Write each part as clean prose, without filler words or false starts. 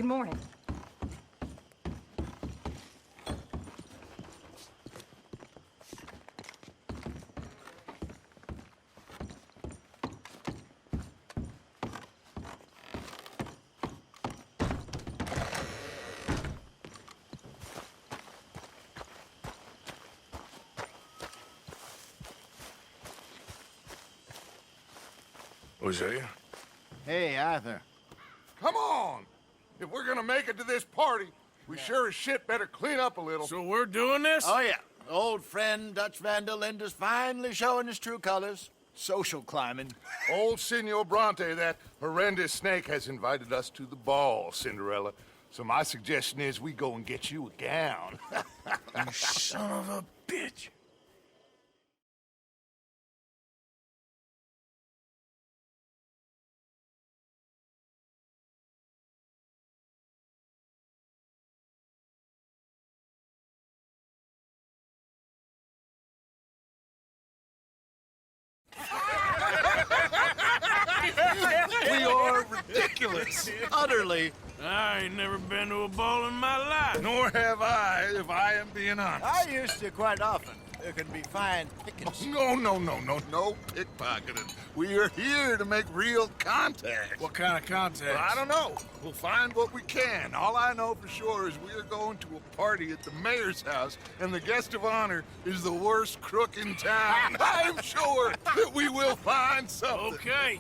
Good morning. Hosea? Hey, Arthur. Come on! If we're gonna make it to this party, we sure as shit better clean up a little. So we're doing this? Oh, yeah. Old friend Dutch Van der Linde's finally showing his true colors. Social climbing. Old Senor Bronte, that horrendous snake, has invited us to the ball, Cinderella. So my suggestion is we go and get you a gown. You son of a bitch. We are ridiculous. Utterly. I ain't never been to a ball in my life. Nor have I, if I am being honest. I used to quite often. There can be fine pickings. No pickpocketing. We are here to make real contact. What kind of contact? I don't know. We'll find what we can. All I know for sure is we are going to a party at the mayor's house, and the guest of honor is the worst crook in town. I'm sure that we will find something. Okay.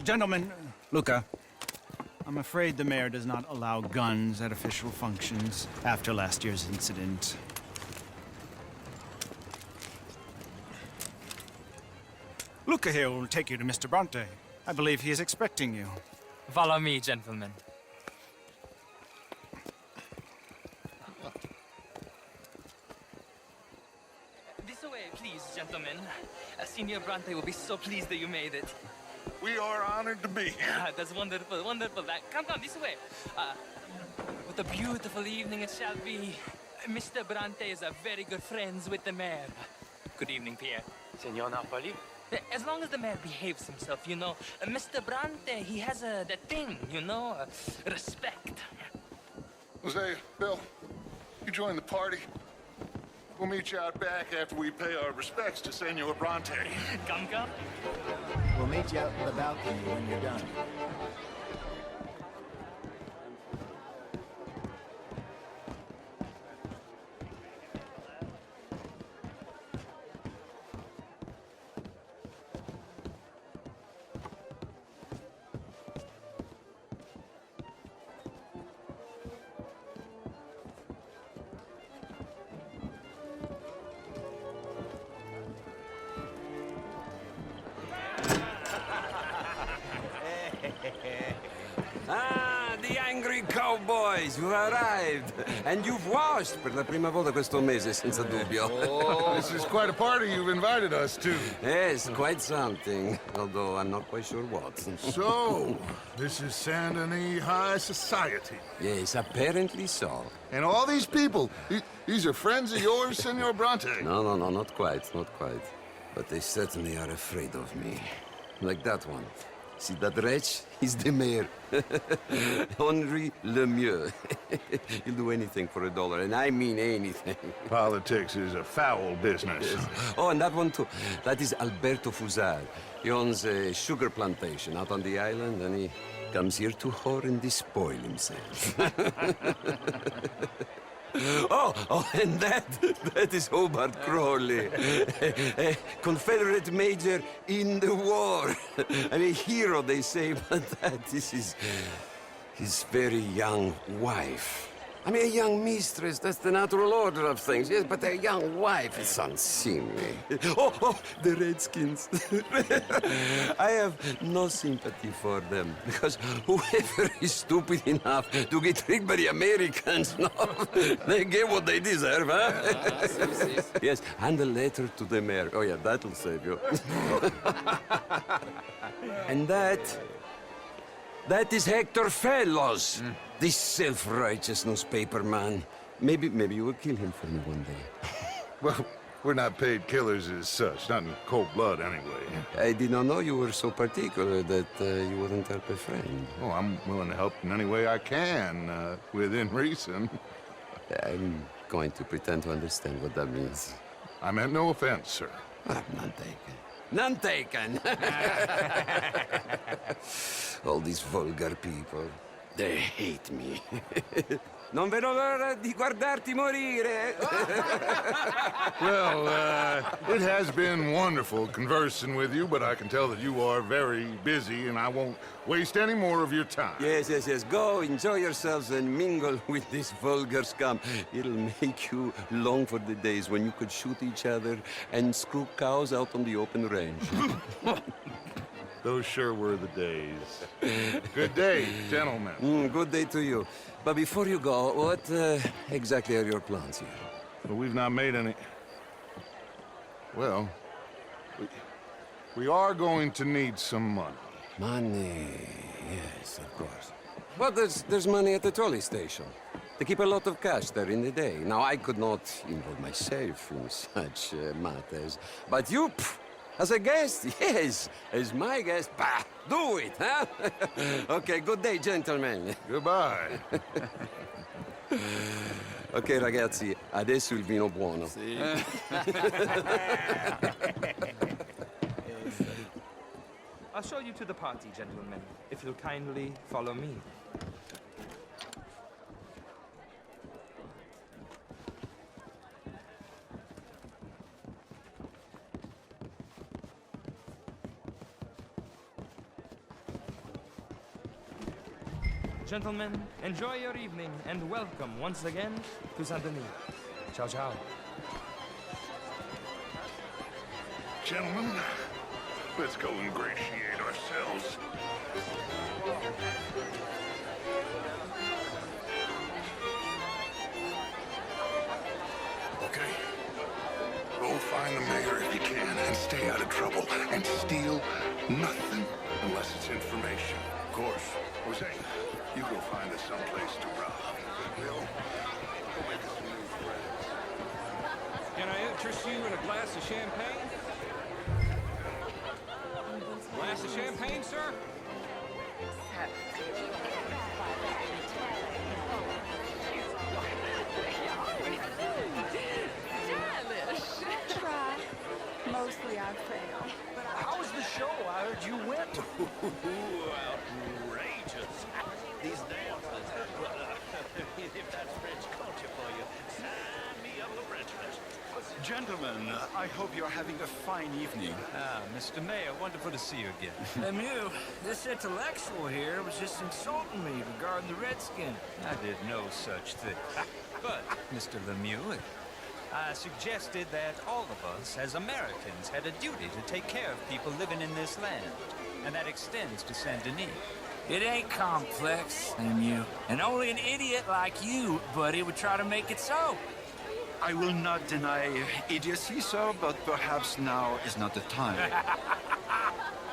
Gentlemen, Luca, I'm afraid the mayor does not allow guns at official functions after last year's incident. Luca here will take you to Mr. Bronte. I believe he is expecting you. Follow me, gentlemen. This way, please, gentlemen. Senior Bronte will be so pleased that you made it. We are honored to be here. That's wonderful, wonderful. Come this way. What a beautiful evening it shall be. Mr. Bronte is a very good friends with the mayor. Good evening, Pierre. Senor Napoli? As long as the mayor behaves himself, you know. Mr. Bronte, he has that thing, you know, respect. Jose, Bill, you join the party. We'll meet you out back after we pay our respects to Senor Bronte. Come. We'll meet you out in the balcony when you're done. Ah, the angry cowboys, you arrived. And you've washed per la prima volta questo mese, senza dubbio. This is quite a party you've invited us to. Yes, quite something. Although I'm not quite sure what. So, this is Saint Denis High Society. Yes, apparently so. And all these people, these are friends of yours, Senor Bronte? No, not quite. But they certainly are afraid of me. Like that one. See that wretch? He's the mayor. Henri Lemieux. He'll do anything for $1, and I mean anything. Politics is a foul business. Yes. Oh, and that one too. That is Alberto Fusar. He owns a sugar plantation out on the island, and he comes here to whore and despoil himself. Oh, and that is Hobart Crawley, a Confederate major in the war. I mean, hero, they say, but that is his very young wife. I mean, a young mistress, that's the natural order of things, yes, but a young wife is unseemly. Oh, the Redskins. I have no sympathy for them, because whoever is stupid enough to get tricked by the Americans, no, they get what they deserve, huh? Yes, and a letter to the mayor. Oh, yeah, that'll save you. And that is Hector Fellows, this self-righteous newspaper man. Maybe you will kill him for me one day. Well, We're not paid killers as such, not in cold blood anyway. I did not know you were so particular that you wouldn't help a friend. Oh, I'm willing to help in any way I can, within reason. I'm going to pretend to understand what that means. I meant no offense, sir. None taken. None taken! All these vulgar people, they hate me. Non vedo l'ora di guardarti morire. Well, it has been wonderful conversing with you, but I can tell that you are very busy, and I won't waste any more of your time. Yes. Go, enjoy yourselves, and mingle with this vulgar scum. It'll make you long for the days when you could shoot each other and screw cows out on the open range. Those sure were the days. Good day, gentlemen. Good day to you. But before you go, what exactly are your plans here? But we've not made any... Well, we are going to need some money. Money, yes, of course. But there's money at the trolley station. They keep a lot of cash there in the day. Now, I could not involve myself in such matters. But you, as a guest, yes, as my guest, bah, do it, huh? Okay, good day, gentlemen. Goodbye. Ok, ragazzi, adesso il vino buono. I'll show you to the party, gentlemen, if you'll kindly follow me. Gentlemen, enjoy your evening and welcome once again to Saint Denis. Ciao, ciao. Gentlemen, let's go ingratiate ourselves. Okay. Go find the mayor if you can and stay out of trouble. And steal nothing unless it's information. Of course. Jose, you go find us someplace to rob. Bill, go make us some new friends. Can I interest you in a glass of champagne? Glass of champagne, sir? Try. Mostly I fail. How was the show? I heard you went. Outrageous. These dances. If that's French culture for you, sign me up for French lessons. Gentlemen, I hope you're having a fine evening. Mr. Mayor, wonderful to see you again. Lemieux, this intellectual here was just insulting me regarding the Redskin. I did no such thing. But, Mr. Lemieux, I suggested that all of us, as Americans, had a duty to take care of people living in this land. And that extends to Saint Denis. It ain't complex, Lemieux. And only an idiot like you, buddy, would try to make it so. I will not deny idiocy, sir, but perhaps now is not the time.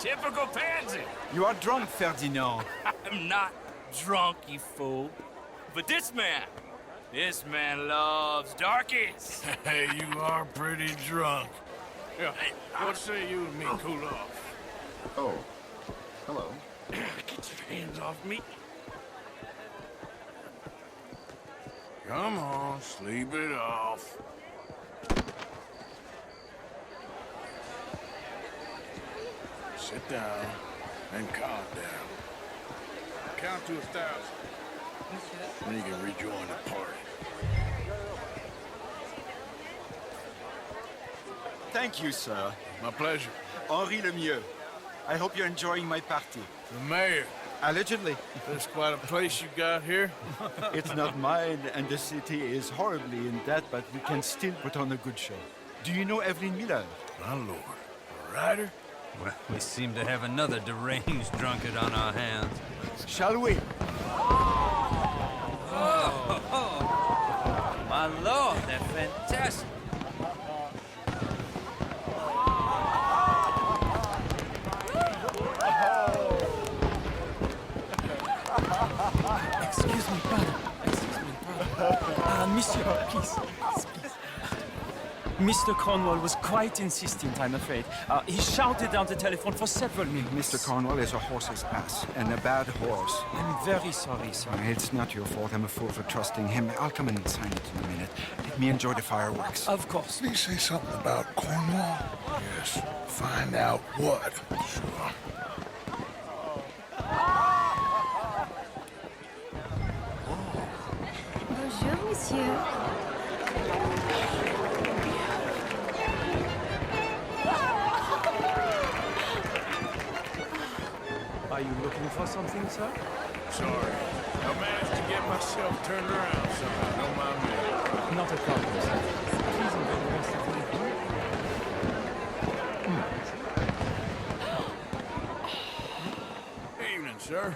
Typical pansy. You are drunk, Ferdinand. I'm not drunk, you fool. But this man loves darkies. Hey, you are pretty drunk. Yeah, what say you and me cool off? Oh, hello. Get your hands off me. Come on, sleep it off. Sit down and calm down. Count to 1,000. Then you can rejoin the party. Thank you, sir. My pleasure. Henri Lemieux. I hope you're enjoying my party. The mayor. Allegedly. There's quite a place you got here. It's not mine, and the city is horribly in debt, but we can still put on a good show. Do you know Evelyn Miller? My lord. A rider? Well, we seem to have another deranged drunkard on our hands. Shall we? My lord, they're fantastic. Excuse me, brother. Monsieur, please. Mr. Cornwall was quite insistent, I'm afraid. He shouted down the telephone for several minutes. Mr. Cornwall is a horse's ass, and a bad horse. I'm very sorry, sir. It's not your fault. I'm a fool for trusting him. I'll come in and sign it in a minute. Let me enjoy the fireworks. Of course. Did he say something about Cornwall? Yes. Find out what. Sure. Bonjour, monsieur. Are you looking for something, sir? Sorry. I managed to get myself turned around somehow. Don't mind me. Not a problem, sir. Please enjoy the rest of the evening. Evening, sir.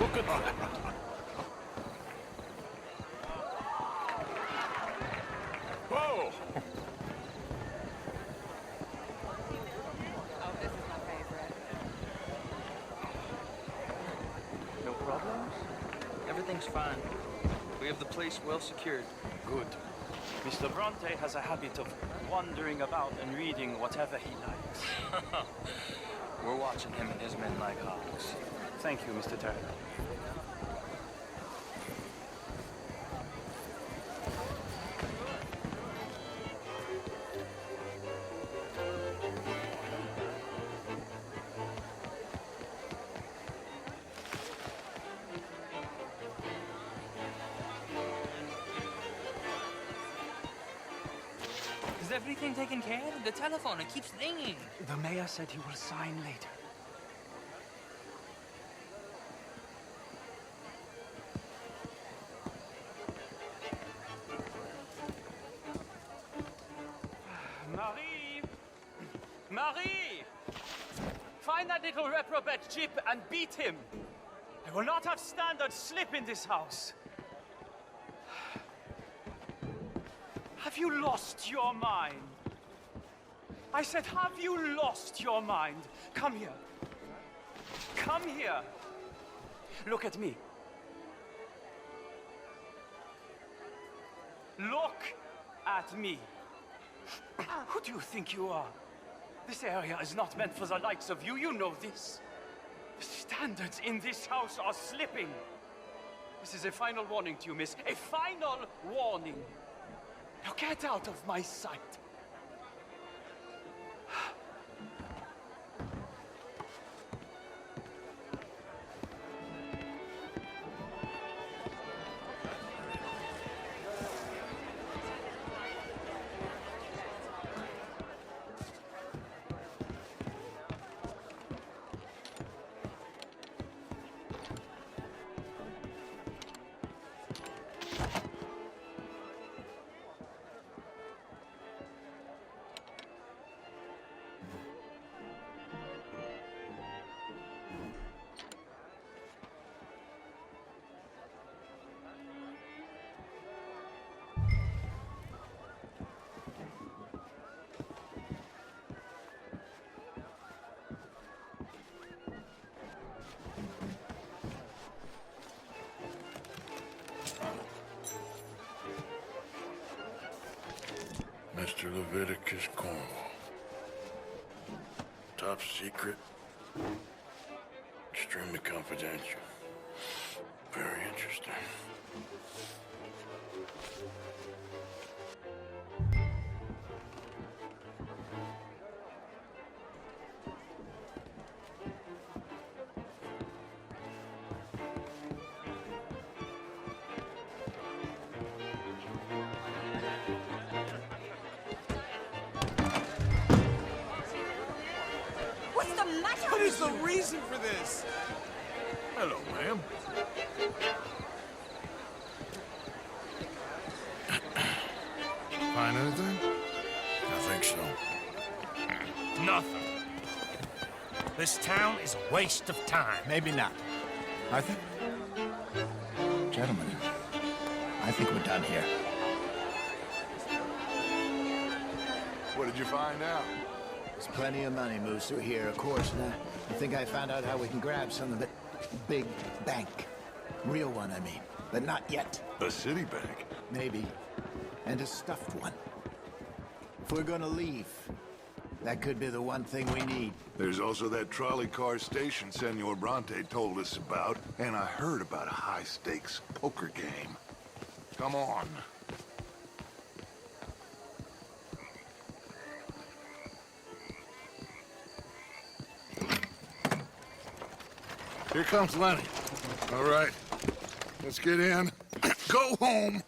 Look at that. Whoa! No problems? Everything's fine. We have the place well secured. Good. Mr. Bronte has a habit of wandering about and reading whatever he likes. We're watching him and his men like hawks. Thank you, Mr. Turner. Is everything taken care of? The telephone, it keeps ringing. The mayor said he will sign later. Marie! Marie! Find that little reprobate Chip and beat him. I will not have standard slip in this house. Have you lost your mind? I said, have you lost your mind? Come here. Come here. Look at me. Look at me. Who do you think you are? This area is not meant for the likes of you. You know this. The standards in this house are slipping. This is a final warning to you, miss. A final warning. Now get out of my sight. Mr. Leviticus Cornwall. Top secret. Extremely confidential. Very interesting. What's the matter? What is the reason for this? Hello, ma'am. Find anything? I think so. Nothing. This town is a waste of time. Maybe not. Arthur? Gentlemen, I think we're done here. What did you find out? There's plenty of money moves through here, of course, and I think I found out how we can grab some of it. Big bank. Real one, I mean. But not yet. A city bank? Maybe. And a stuffed one. If we're gonna leave, that could be the one thing we need. There's also that trolley car station Senor Bronte told us about, and I heard about a high-stakes poker game. Come on. Here comes Lenny. All right, let's get in. Go home.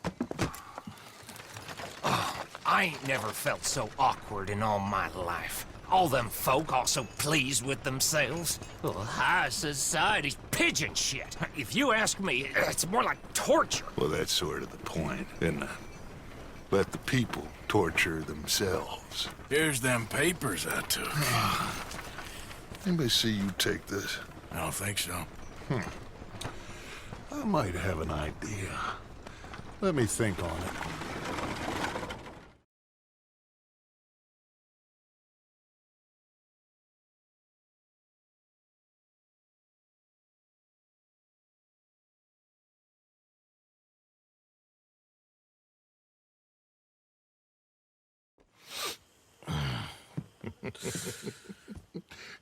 I ain't never felt so awkward in all my life. All them folk all so pleased with themselves. Oh, high society's pigeon shit. If you ask me, it's more like torture. Well, that's sort of the point, isn't it? Let the people torture themselves. Here's them papers I took. Anybody see you take this? I don't think so. I might have an idea. Let me think on it.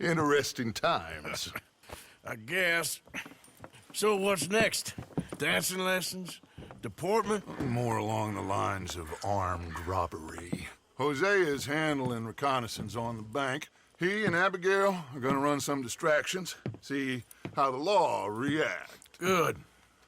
Interesting times. I guess. So what's next? Dancing lessons? Deportment? More along the lines of armed robbery. Jose is handling reconnaissance on the bank. He and Abigail are gonna run some distractions, see how the law react. Good.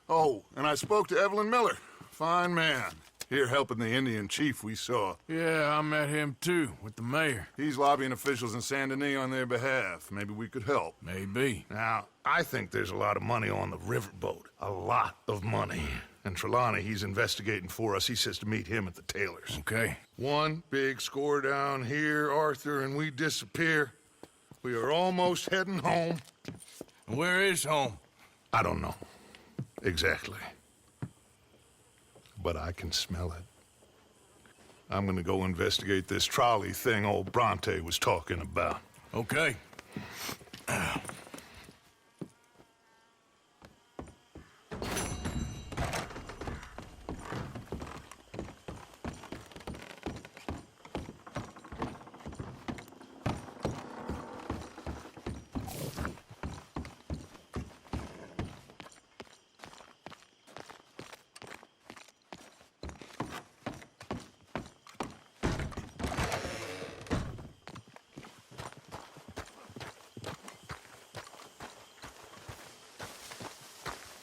Oh, and I spoke to Evelyn Miller. Fine man. Here helping the Indian chief we saw. Yeah, I met him too, with the mayor. He's lobbying officials in Saint Denis on their behalf. Maybe we could help. Maybe. Now, I think there's a lot of money on the riverboat. A lot of money. And Trelawney, he's investigating for us. He says to meet him at the Taylor's. Okay. One big score down here, Arthur, and we disappear. We are almost heading home. Where is home? I don't know. Exactly. But I can smell it. I'm gonna go investigate this trolley thing old Bronte was talking about. Okay.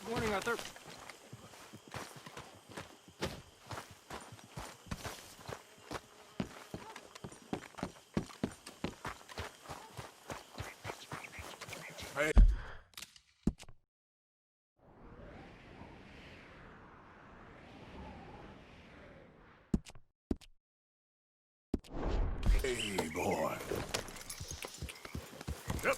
Morning, Arthur. Hey. Hey, boy. Yep.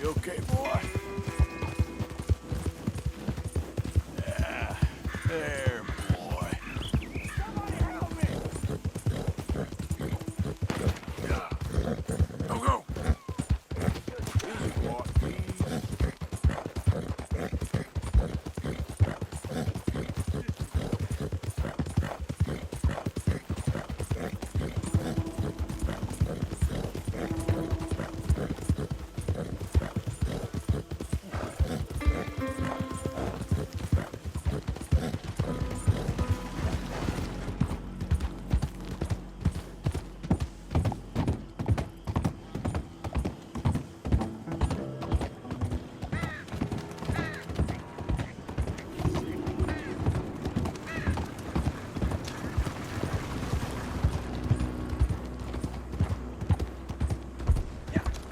You okay, boy? Yeah. There, boy. Go, go. Easy, boy.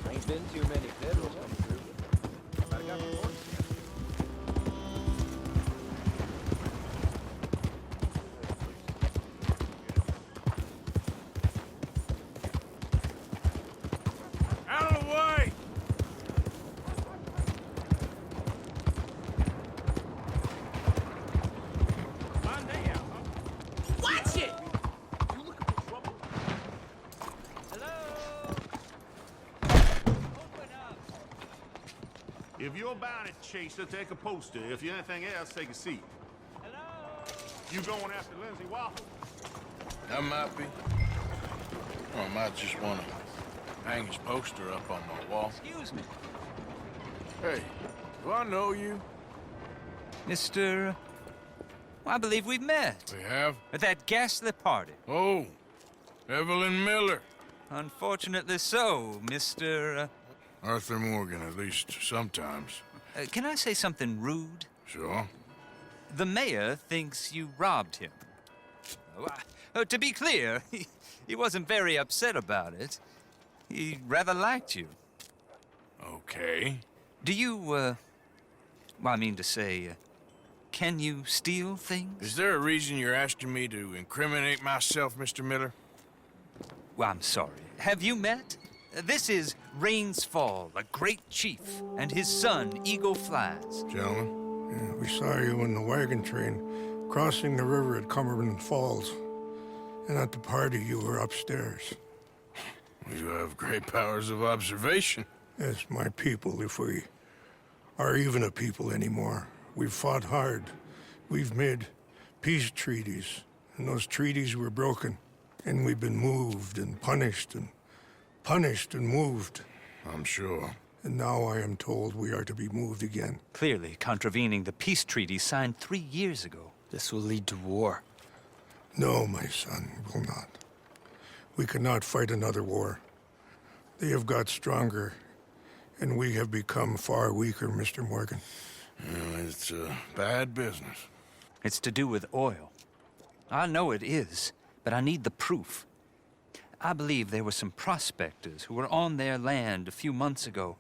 Ain't been too many federals come through. I got reports. Out of the way! If you're bound at Chaser, take a poster. If you're anything else, take a seat. Hello? You going after Lindsay Waffle? I might be. Or I might just want to hang his poster up on my wall. Excuse me. Hey, do I know you? Mr. Well, I believe we've met. We have? At that ghastly party. Oh, Evelyn Miller. Unfortunately so, Mr. Arthur Morgan, at least sometimes. Can I say something rude? Sure. The mayor thinks you robbed him. To be clear, he wasn't very upset about it. He rather liked you. Okay. Do you, well, I mean to say, can you steal things? Is there a reason you're asking me to incriminate myself, Mr. Miller? Well, I'm sorry. Have you met? This is Rains Fall, a great chief, and his son, Eagle Flies. Gentlemen? Yeah, we saw you in the wagon train crossing the river at Cumberland Falls. And at the party, you were upstairs. You have great powers of observation. Yes, my people, if we are even a people anymore. We've fought hard. We've made peace treaties, and those treaties were broken. And we've been moved and punished and moved. I'm sure. And now I am told we are to be moved again. Clearly contravening the peace treaty signed 3 years ago. This will lead to war. No, my son, it will not. We cannot fight another war. They have got stronger, and we have become far weaker, Mr. Morgan. Well, it's a bad business. It's to do with oil. I know it is, but I need the proof. I believe there were some prospectors who were on their land a few months ago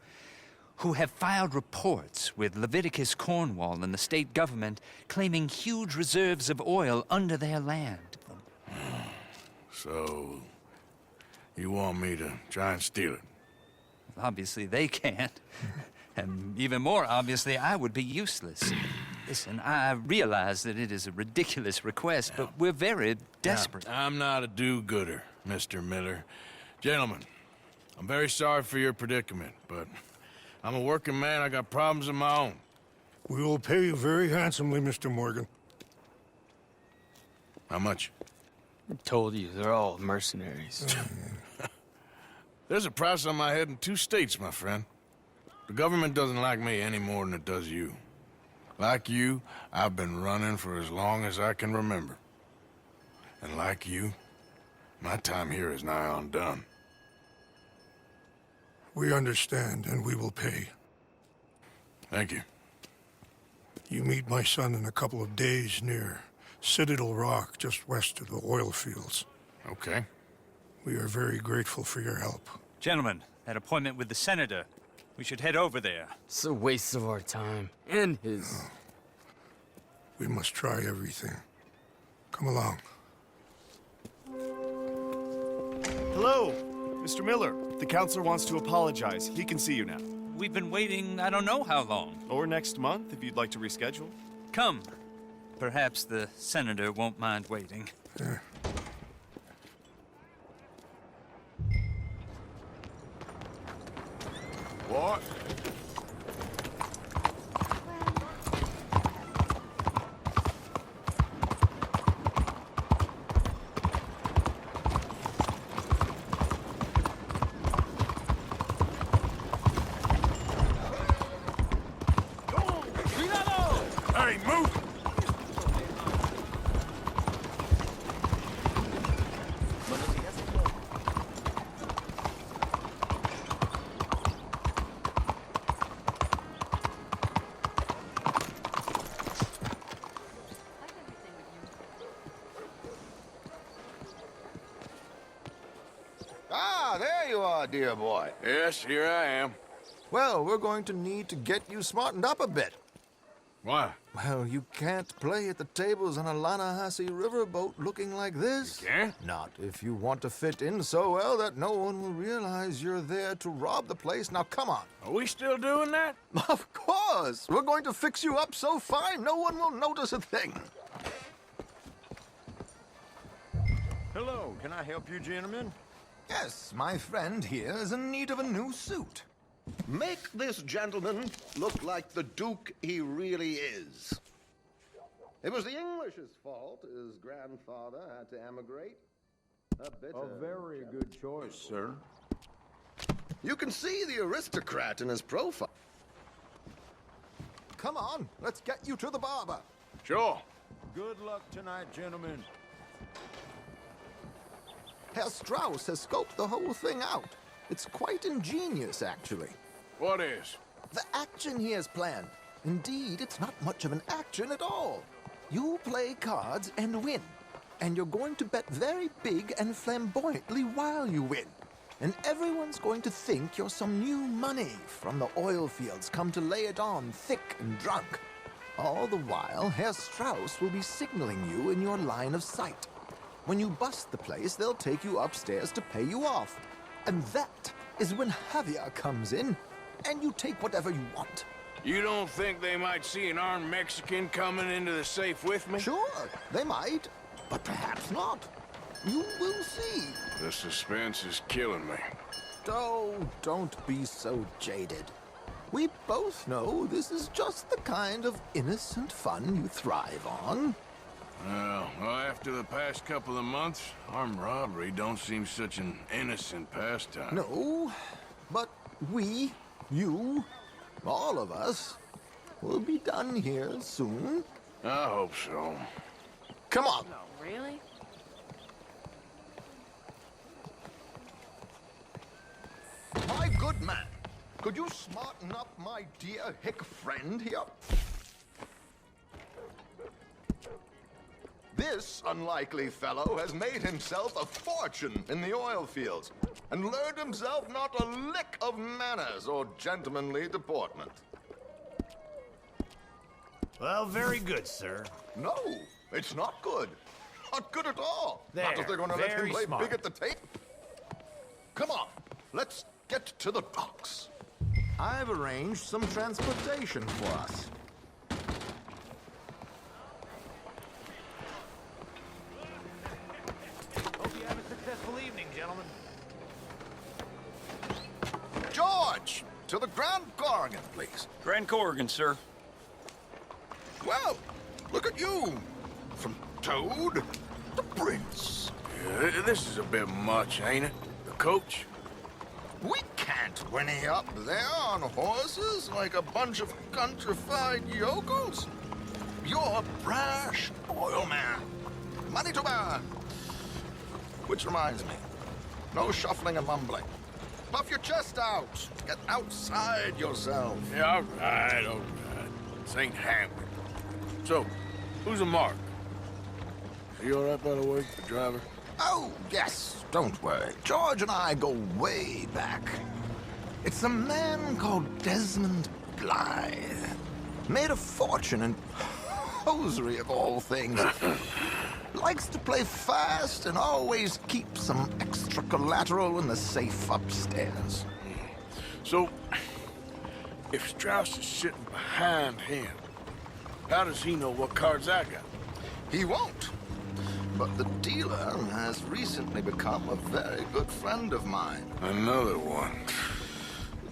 who have filed reports with Leviticus Cornwall and the state government claiming huge reserves of oil under their land. So, you want me to try and steal it? Obviously they can't. And even more obviously, I would be useless. Listen, I realize that it is a ridiculous request, but we're very desperate. Now, I'm not a do-gooder, Mr. Miller. Gentlemen, I'm very sorry for your predicament, but I'm a working man. I got problems of my own. We will pay you very handsomely, Mr. Morgan. How much? I told you, they're all mercenaries. There's a price on my head in 2 states, my friend. The government doesn't like me any more than it does you. Like you, I've been running for as long as I can remember. And like you, my time here is nigh undone. We understand, and we will pay. Thank you. You meet my son in a couple of days near Citadel Rock, just west of the oil fields. Okay. We are very grateful for your help. Gentlemen, that appointment with the senator. We should head over there. It's a waste of our time. And his. Oh. We must try everything. Come along. Hello, Mr. Miller. The counselor wants to apologize. He can see you now. We've been waiting I don't know how long. Or next month, if you'd like to reschedule. Come. Perhaps the senator won't mind waiting. Yeah. What? Hey, move! Ah, there you are, dear boy. Yes, here I am. Well, we're going to need to get you smartened up a bit. Why? Well, you can't play at the tables on a Lannahechee riverboat looking like this. You can't? Not if you want to fit in so well that no one will realize you're there to rob the place. Now, come on. Are we still doing that? Of course. We're going to fix you up so fine no one will notice a thing. Hello, can I help you, gentlemen? Yes, my friend here is in need of a new suit. Make this gentleman look like the Duke he really is. It was the English's fault his grandfather had to emigrate. A very good choice, sir. You can see the aristocrat in his profile. Come on, let's get you to the barber. Sure. Good luck tonight, gentlemen. Herr Strauss has scoped the whole thing out. It's quite ingenious, actually. What is? The action he has planned. Indeed, it's not much of an action at all. You play cards and win. And you're going to bet very big and flamboyantly while you win. And everyone's going to think you're some new money from the oil fields come to lay it on thick and drunk. All the while, Herr Strauss will be signaling you in your line of sight. When you bust the place, they'll take you upstairs to pay you off. And that is when Javier comes in, and you take whatever you want. You don't think they might see an armed Mexican coming into the safe with me? Sure, they might, but perhaps not. You will see. The suspense is killing me. Oh, don't be so jaded. We both know this is just the kind of innocent fun you thrive on. Well, after the past couple of months, armed robbery don't seem such an innocent pastime. No, but we, you, all of us, will be done here soon. I hope so. Come on. No, really? My good man, could you smarten up my dear hick friend here? This unlikely fellow has made himself a fortune in the oil fields and learned himself not a lick of manners or gentlemanly deportment. Well, very good, sir. No, it's not good. Not good at all. There, not if they're going to let him very play smart. big at the tape. Come on, let's get to the docks. I've arranged some transportation for us. Hope you have a successful evening, gentlemen. George, to the Grand Corrigan, please. Grand Corrigan, sir. Well, look at you. From Toad to Prince. Yeah, this is a bit much, ain't it? The coach? We can't whinny up there on horses like a bunch of countrified yokels. You're a brash oil man. Money to burn. Which reminds me, no shuffling and mumbling. Puff your chest out. Get outside yourself. Yeah, all right. This ain't happening. So, who's a mark? Are you all right, by the way, the driver? Oh, yes, don't worry. George and I go way back. It's a man called Desmond Blythe. Made a fortune in hosiery of all things. Likes to play fast and always keep some extra collateral in the safe upstairs. So, if Strauss is sitting behind him, how does he know what cards I got? He won't. But the dealer has recently become a very good friend of mine. Another one.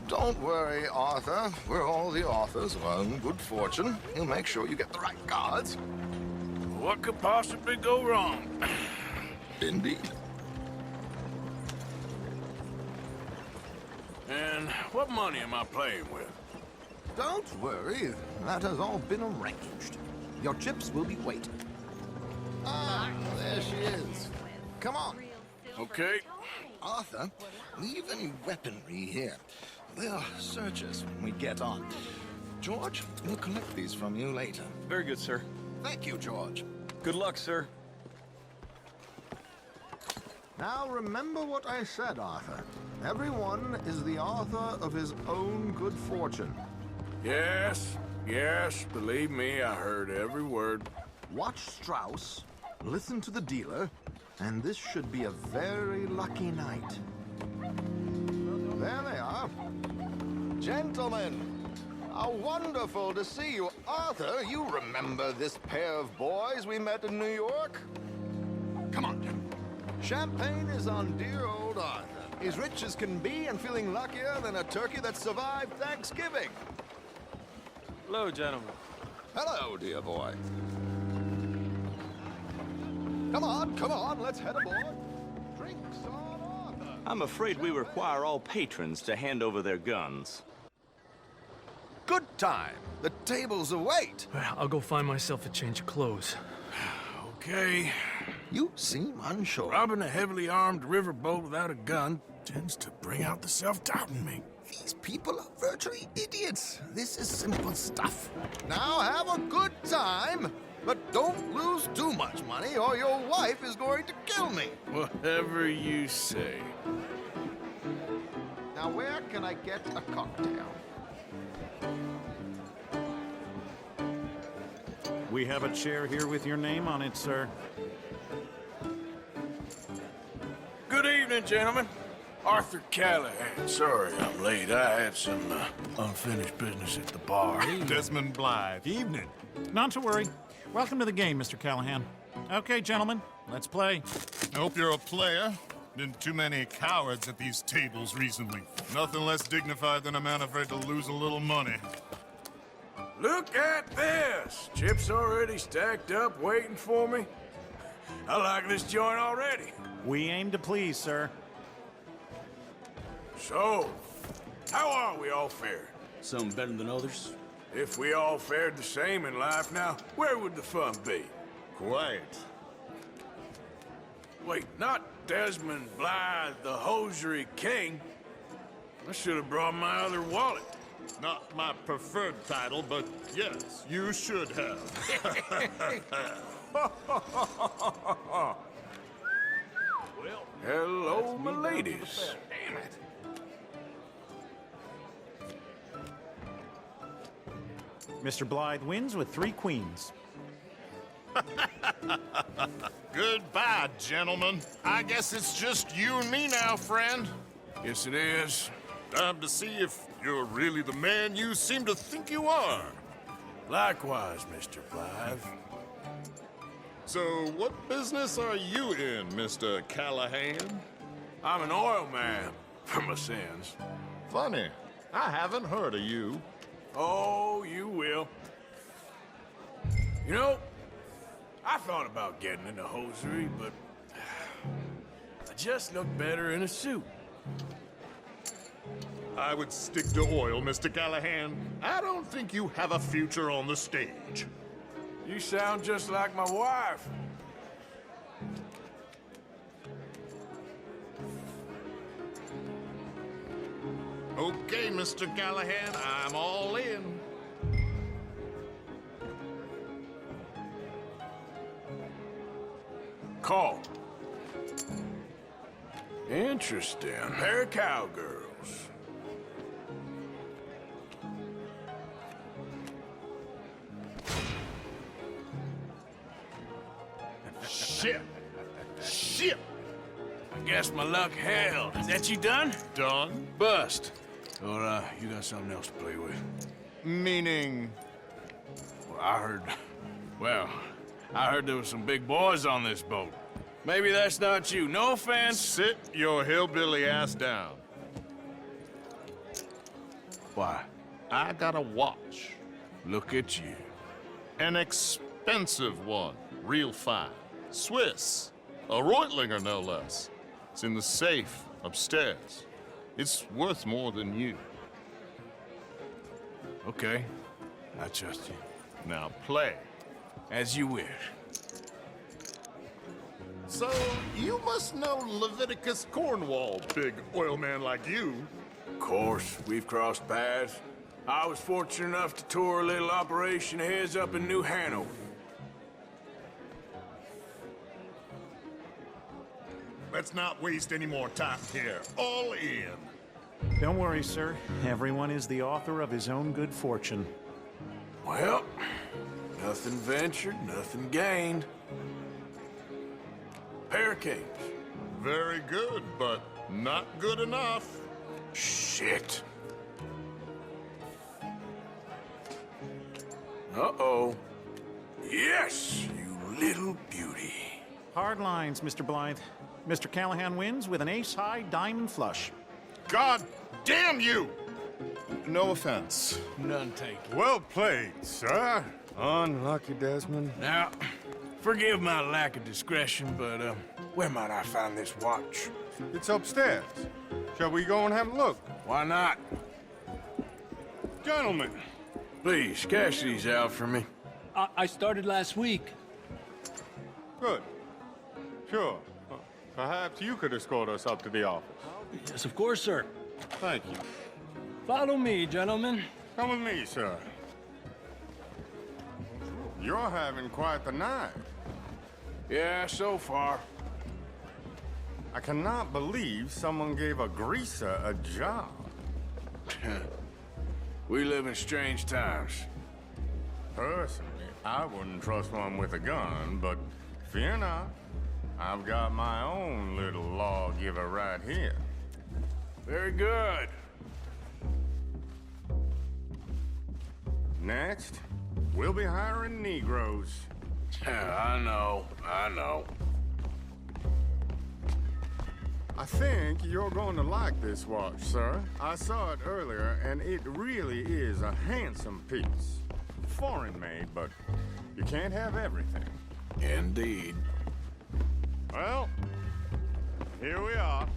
Don't worry, Arthur. We're all the authors of our own good fortune. He'll make sure you get the right cards. What could possibly go wrong? Indeed. And what money am I playing with? Don't worry, that has all been arranged. Your chips will be waiting. Ah, there she is. Come on. Okay. Arthur, leave any weaponry here. They'll search us when we get on. George, we'll collect these from you later. Very good, sir. Thank you, George. Good luck, sir. Now remember what I said, Arthur. Everyone is the author of his own good fortune. Yes, believe me, I heard every word. Watch Strauss, listen to the dealer, and this should be a very lucky night. There they are. Gentlemen, how wonderful to see you. Arthur, you remember this pair of boys we met in New York? Come on, gentlemen. Champagne is on dear old Arthur. He's rich as can be and feeling luckier than a turkey that survived Thanksgiving. Hello, gentlemen. Hello, dear boy. Come on, let's head aboard. Drinks on Arthur. I'm afraid we require all patrons to hand over their guns. Good time. The tables await. I'll go find myself a change of clothes. Okay. You seem unsure. Robbing a heavily armed riverboat without a gun tends to bring out the self-doubt in me. These people are virtually idiots. This is simple stuff. Now have a good time, but don't lose too much money or your wife is going to kill me. Whatever you say. Now where can I get a cocktail? We have a chair here with your name on it, sir. Good evening, gentlemen. Arthur Callahan. Sorry I'm late. I had some unfinished business at the bar. Desmond Blythe. Evening. Not to worry. Welcome to the game, Mr. Callahan. Okay, gentlemen, let's play. I hope you're a player. Been too many cowards at these tables recently. Nothing less dignified than a man afraid to lose a little money. Look at this! Chips already stacked up, waiting for me. I like this joint already. We aim to please, sir. So, how are we all fared? Some better than others? If we all fared the same in life now, where would the fun be? Quiet. Wait, not Desmond Blythe, the hosiery king. I should have brought my other wallet. Not my preferred title, but yes, you should have. Well, hello, my ladies. Damn it. Mr. Blythe wins with 3 queens. Goodbye, gentlemen. I guess it's just you and me now, friend. Yes, it is. Time to see if you're really the man you seem to think you are. Likewise, Mr. Blythe. So, what business are you in, Mr. Callahan? I'm an oil man, for my sins. Funny. I haven't heard of you. Oh, you will. You know, I thought about getting into hosiery, but I just look better in a suit. I would stick to oil, Mr. Callahan. I don't think you have a future on the stage. You sound just like my wife. Okay, Mr. Callahan, I'm all in. Call. Interesting. Pair of cowgirls. Shit! Shit! I guess my luck held. Is that you done? Done? Bust. Or, you got something else to play with? Meaning? Well, I heard there was some big boys on this boat. Maybe that's not you. No offense. Sit your hillbilly ass down. Why? I got a watch. Look at you. An expensive one. Real fine. Swiss. A Reutlinger, no less. It's in the safe upstairs. It's worth more than you. Okay. I trust you. Now play. As you wish. So, you must know Leviticus Cornwall, big oil man like you. Of course, we've crossed paths. I was fortunate enough to tour a little operation of his up in New Hanover. Let's not waste any more time here. All in. Don't worry, sir. Everyone is the author of his own good fortune. Well, nothing ventured, nothing gained. Pair of kings. Very good, but not good enough. Shit. Uh-oh. Yes, you little beauty. Hard lines, Mr. Blythe. Mr. Callahan wins with an ace-high diamond flush. God damn you! No offense. None taken. Well played, sir. Unlucky, Desmond. Now, forgive my lack of discretion, but where might I find this watch? It's upstairs. Shall we go and have a look? Why not? Gentlemen. Please, cash these out for me. I started last week. Good. Sure. Perhaps you could escort us up to the office. Yes, of course, sir. Thank you. Follow me, gentlemen. Come with me, sir. You're having quite the night. Yeah, so far. I cannot believe someone gave a greaser a job. We live in strange times. Personally, I wouldn't trust one with a gun, but fear not. I've got my own little lawgiver right here. Very good. Next, we'll be hiring Negroes. I know. I think you're going to like this watch, sir. I saw it earlier, and it really is a handsome piece. Foreign made, but you can't have everything. Indeed. Well, here we are.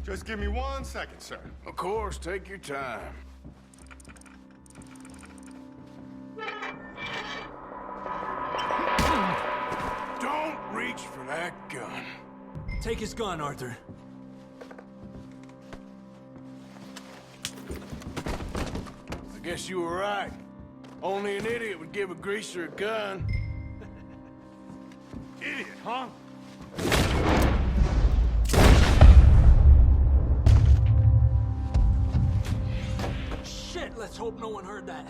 Just give me 1 second, sir. Of course, take your time. Don't reach for that gun. Take his gun, Arthur. I guess you were right. Only an idiot would give a greaser a gun. Idiot, huh? Shit, let's hope no one heard that.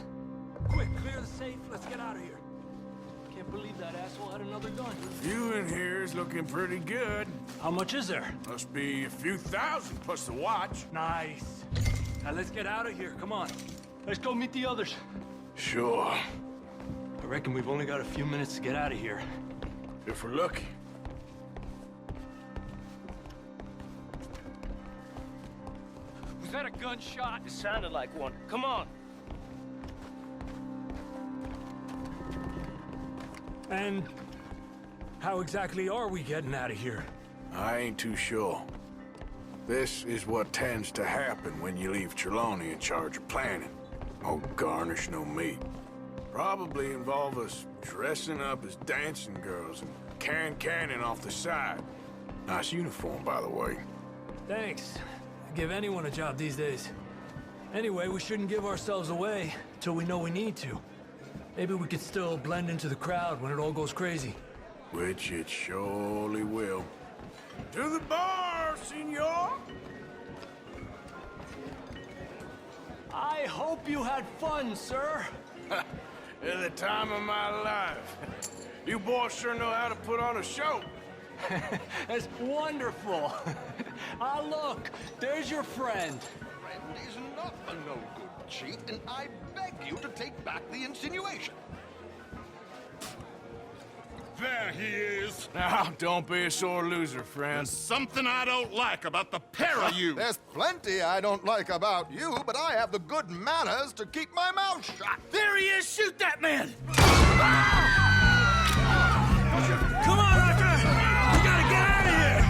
Quick, clear the safe. Let's get out of here. Can't believe that asshole had another gun. You in here is looking pretty good. How much is there? Must be a few thousand plus the watch. Nice. Now let's get out of here. Come on. Let's go meet the others. Sure. I reckon we've only got a few minutes to get out of here. If we're lucky. Was that a gunshot? It sounded like one. Come on. And how exactly are we getting out of here? I ain't too sure. This is what tends to happen when you leave Trelawney in charge of planning. Oh, garnish no meat. Probably involve us dressing up as dancing girls and carrying cannon off the side. Nice uniform, by the way. Thanks. I'd give anyone a job these days. Anyway, we shouldn't give ourselves away till we know we need to. Maybe we could still blend into the crowd when it all goes crazy. Which it surely will. To the bar, senor! I hope you had fun, sir. At the time of my life. You boys sure know how to put on a show. That's wonderful. Ah, look, there's your friend. Friend is not a no-good cheat, and I beg you to take back the insinuation. There he is. Now, don't be a sore loser, friend. There's something I don't like about the pair of you. There's plenty I don't like about you, but I have the good manners to keep my mouth shut. There he is! Shoot that man! Come on, Arthur! We gotta get out of here!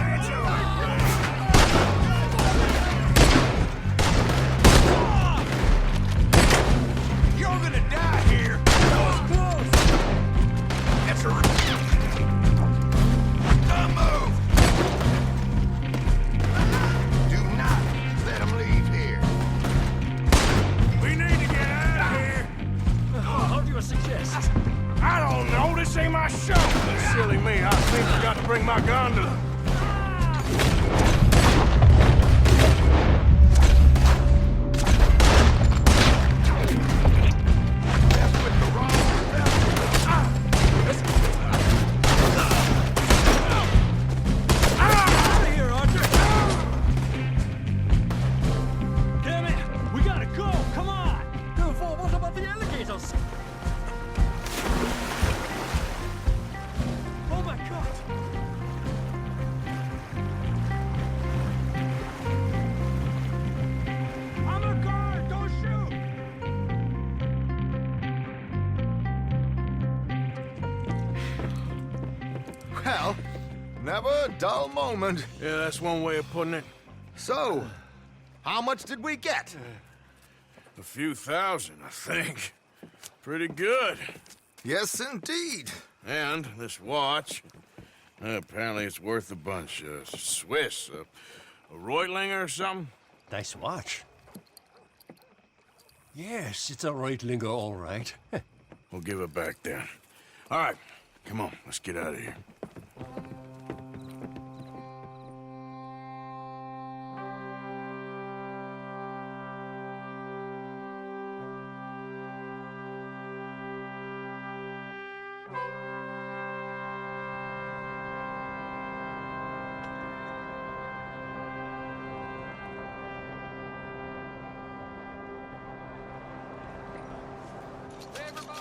You're gonna die here! That was close! That's right. Don't move! Do not let him leave here. We need to get out of here! How do you suggest? I don't know, this ain't my show! Silly me, I think I got to bring my gondola. Out of here, Arthur! Damn it! We gotta go! Come on! To the Well, never a dull moment. Yeah, that's one way of putting it. So, how much did we get? A few thousand, I think. Pretty good. Yes, indeed. And this watch, apparently it's worth a bunch. Swiss, a Reutlinger or something? Nice watch. Yes, it's a Reutlinger, all right. We'll give it back then. All right, come on, let's get out of here. Everybody